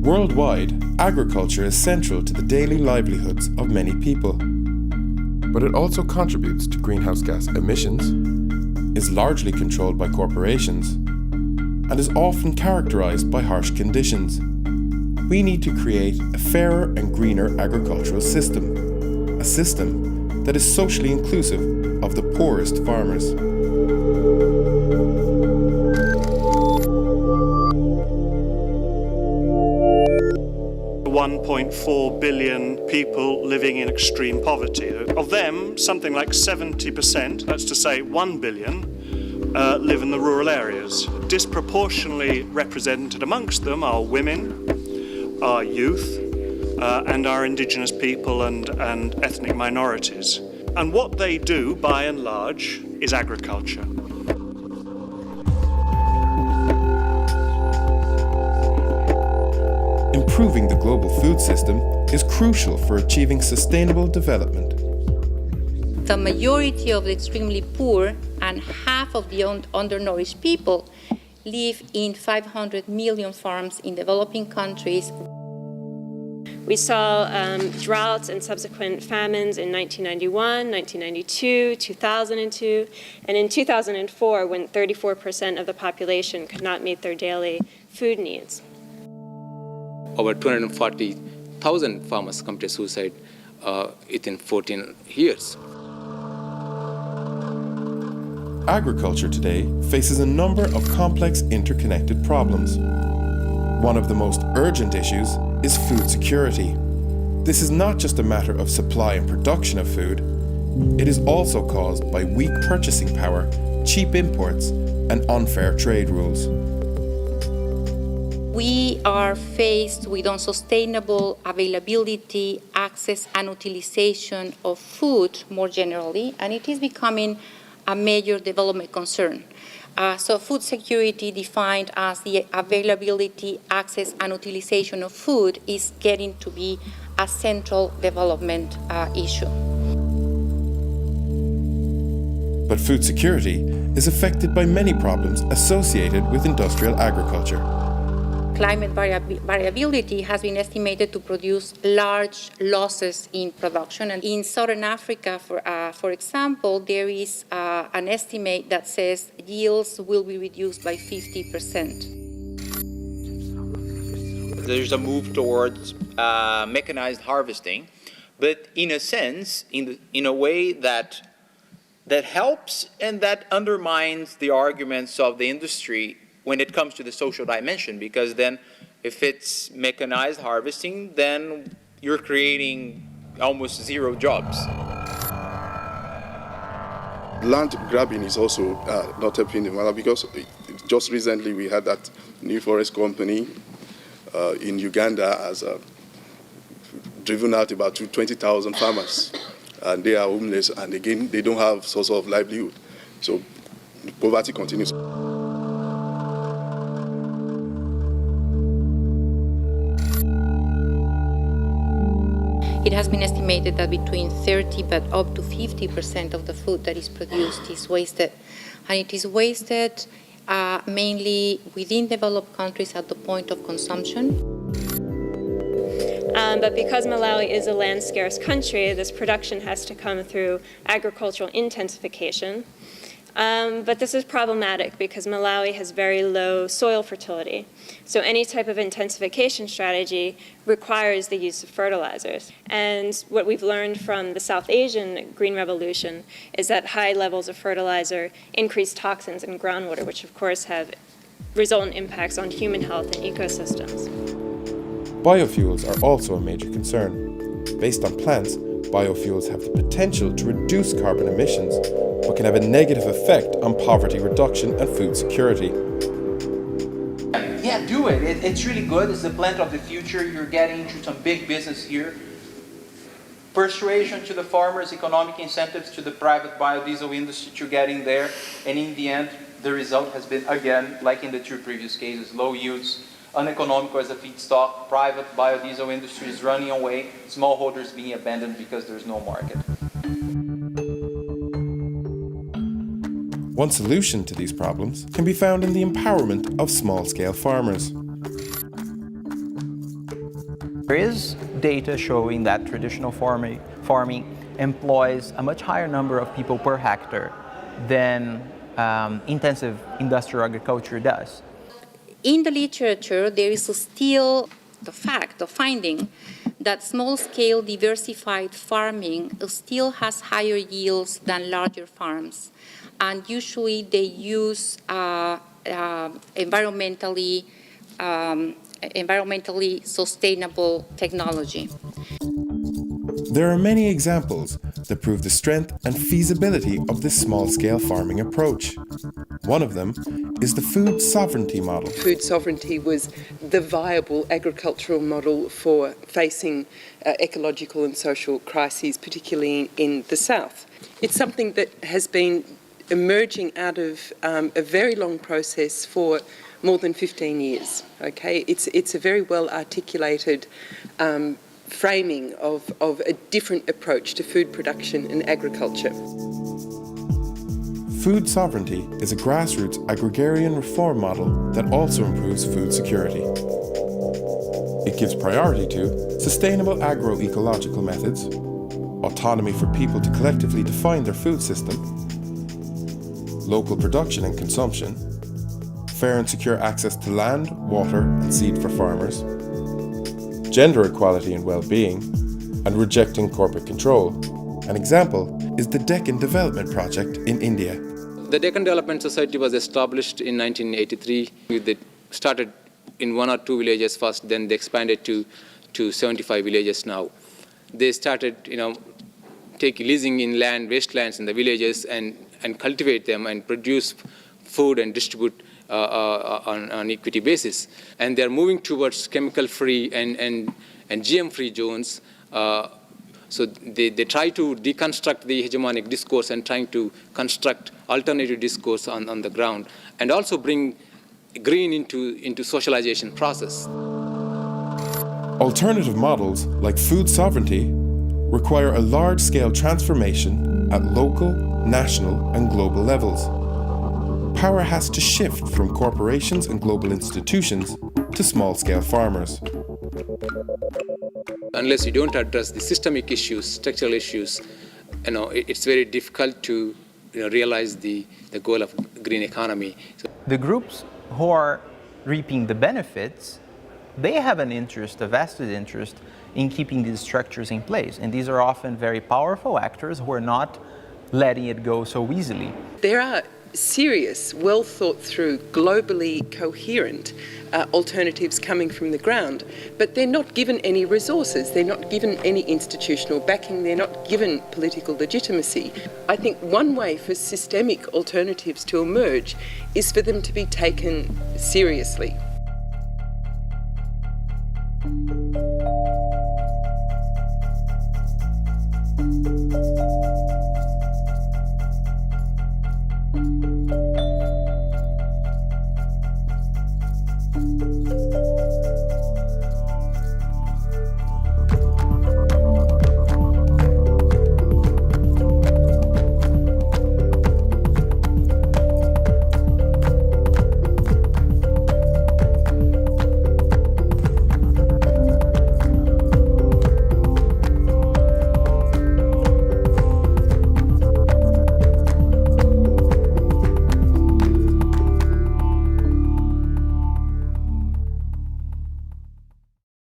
Worldwide, agriculture is central to the daily livelihoods of many people. But it also contributes to greenhouse gas emissions, is largely controlled by corporations, and is often characterized by harsh conditions. We need to create a fairer and greener agricultural system, a system that is socially inclusive of the poorest farmers. 1.4 billion people living in extreme poverty. Of them, something like 70%, that's to say 1 billion, live in the rural areas. Disproportionately represented amongst them are women, our youth, and our indigenous people and ethnic minorities. And what they do, by and large, is agriculture. Improving the global food system is crucial for achieving sustainable development. The majority of the extremely poor and half of the undernourished people live in 500 million farms in developing countries. We saw droughts and subsequent famines in 1991, 1992, 2002, and in 2004 when 34% of the population could not meet their daily food needs. Over 240,000 farmers committed suicide within 14 years. Agriculture today faces a number of complex interconnected problems. One of the most urgent issues is food security. This is not just a matter of supply and production of food, it is also caused by weak purchasing power, cheap imports, and unfair trade rules. We are faced with unsustainable availability, access, and utilization of food more generally, and it is becoming a major development concern. So food security, defined as the availability, access, and utilization of food, is getting to be a central development issue. But food security is affected by many problems associated with industrial agriculture. Climate variability has been estimated to produce large losses in production. And in Southern Africa, for example, there is an estimate that says yields will be reduced by 50%. There's a move towards mechanized harvesting, but in a sense, in a way that helps and that undermines the arguments of the industry when it comes to the social dimension, because then if it's mechanized harvesting, then you're creating almost zero jobs. Land grabbing is also not helping the matter, because just recently we had that New Forest Company in Uganda has driven out about 20,000 farmers, and they are homeless, and again, they don't have source of livelihood. So poverty continues. It has been estimated that between 30 but up to 50% of the food that is produced is wasted. And it is wasted mainly within developed countries at the point of consumption. But because Malawi is a land-scarce country, this production has to come through agricultural intensification. But this is problematic because Malawi has very low soil fertility. So any type of intensification strategy requires the use of fertilizers. And what we've learned from the South Asian Green Revolution is that high levels of fertilizer increase toxins in groundwater, which of course have resultant impacts on human health and ecosystems. Biofuels are also a major concern. Based on plants, biofuels have the potential to reduce carbon emissions, but can have a negative effect on poverty reduction and food security. Yeah, do it. It's really good. It's the plant of the future. You're getting into some big business here. Persuasion to the farmers, economic incentives to the private biodiesel industry to get in there. And in the end, the result has been, again, like in the two previous cases, low yields, uneconomical as a feedstock, private biodiesel industry is running away, smallholders being abandoned because there's no market. One solution to these problems can be found in the empowerment of small-scale farmers. There is data showing that traditional farming employs a much higher number of people per hectare than intensive industrial agriculture does. In the literature, there is still the finding that small-scale diversified farming still has higher yields than larger farms, and usually they use environmentally sustainable technology. There are many examples that prove the strength and feasibility of this small-scale farming approach. One of them is the food sovereignty model. Food sovereignty was the viable agricultural model for facing ecological and social crises, particularly in the south. It's something that has been emerging out of a very long process for more than 15 years. Okay, it's a very well articulated framing of a different approach to food production and agriculture. Food sovereignty is a grassroots agrarian reform model that also improves food security. It gives priority to sustainable agroecological methods, autonomy for people to collectively define their food system, local production and consumption, fair and secure access to land, water, and seed for farmers, gender equality and well-being, and rejecting corporate control. An example is the Deccan Development Project in India. The Deccan Development Society was established in 1983. They started in 1 or 2 villages first, then they expanded to 75 villages now. They started, leasing in land, wastelands in the villages and cultivate them and produce food and distribute on equity basis. And they're moving towards chemical-free and GM-free zones. So they try to deconstruct the hegemonic discourse and trying to construct alternative discourse on the ground, and also bring green into socialization process. Alternative models like food sovereignty require a large-scale transformation at local, national, and global levels. Power has to shift from corporations and global institutions to small-scale farmers. Unless you don't address the systemic issues, structural issues, it's very difficult to realize the goal of green economy. So the groups who are reaping the benefits, they have an interest, a vested interest, in keeping these structures in place. And these are often very powerful actors who are not letting it go so easily. There are serious, well thought through, globally coherent alternatives coming from the ground, but they're not given any resources, they're not given any institutional backing, they're not given political legitimacy. I think one way for systemic alternatives to emerge is for them to be taken seriously.